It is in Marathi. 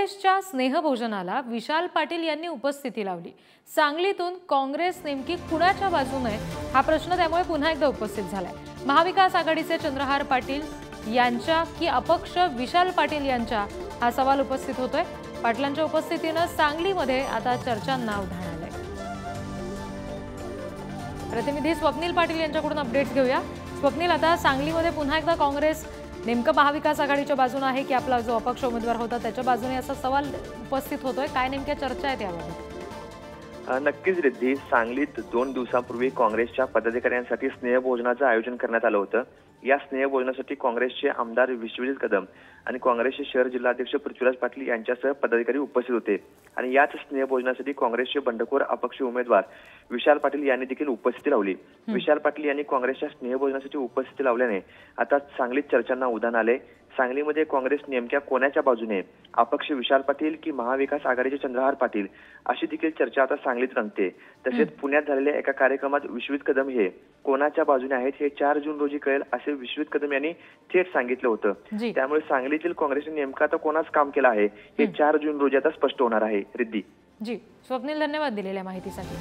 काँग्रेसच्या स्नेहभोजनाला विशाल पाटील यांनी उपस्थिती लावली। सांगलीतून काँग्रेस नेमकी कुणाच्या बाजूने हा प्रश्न त्यामुळे पुन्हा एकदा उपस्थित झालाय। महाविकास आघाडीचे चंद्रहार पाटील यांच्या की अपक्ष विशाल पाटील यांच्या हा सवाल उपस्थित होतोय। पाटलांच्या उपस्थितीने सांगलीमध्ये आता चर्चांना उधाण आलंय। प्रतिनिधी स्वप्नील पाटील यांच्याकडून अपडेट्स घेऊया। स्वप्नील, आता सांगलीमध्ये पुन्हा एकदा काँग्रेस नेमकं महाविकास आघाडीच्या बाजूने आहे की आपला जो अपक्ष उमेदवार होता त्याच्या बाजूने असा सवाल उपस्थित होतोय, काय नेमक्या चर्चा आहेत याबाबत? नक्कीच रिद्धी, सांगलीत 2 दिवसांपूर्वी काँग्रेसच्या पदाधिकाऱ्यांसाठी स्नेहभोजनाचं आयोजन करण्यात आलं होतं। या स्नेहभोजनासाठी काँग्रेसचे आमदार विश्वजित कदम आणि काँग्रेसचे शहर जिल्हाध्यक्ष पृथ्वीराज पाटील यांच्यासह पदाधिकारी उपस्थित होते आणि याच स्नेहभोजनासाठी काँग्रेसचे बंडखोर अपक्ष उमेदवार विशाल पाटील यांनी देखील उपस्थिती लावली। विशाल पाटील यांनी काँग्रेसच्या स्नेहभोजनासाठी उपस्थिती लावल्याने आता सांगलीत चर्चांना उधाण आले। सांगलीमध्ये काँग्रेस नेमक्या कोणाच्या बाजूने, अपक्ष विशाल पाटील की महाविकास आघाडीचे चंद्रहार पाटील, अशी देखील चर्चा आता सांगलीत रंगते। तसेच पुण्यात झालेल्या एका कार्यक्रमात विश्वजित कदम हे कोणाच्या बाजूने आहेत हे 4 जून रोजी कळेल असे विश्वजित कदम यांनी थेट सांगितलं होतं। त्यामुळे सांगलीतील काँग्रेसने नेमकं आता कोणाच काम केलं आहे हे 4 जून रोजी आता स्पष्ट होणार आहे। रिद्धी जी, स्वप्नील, धन्यवाद दिलेल्या माहितीसाठी।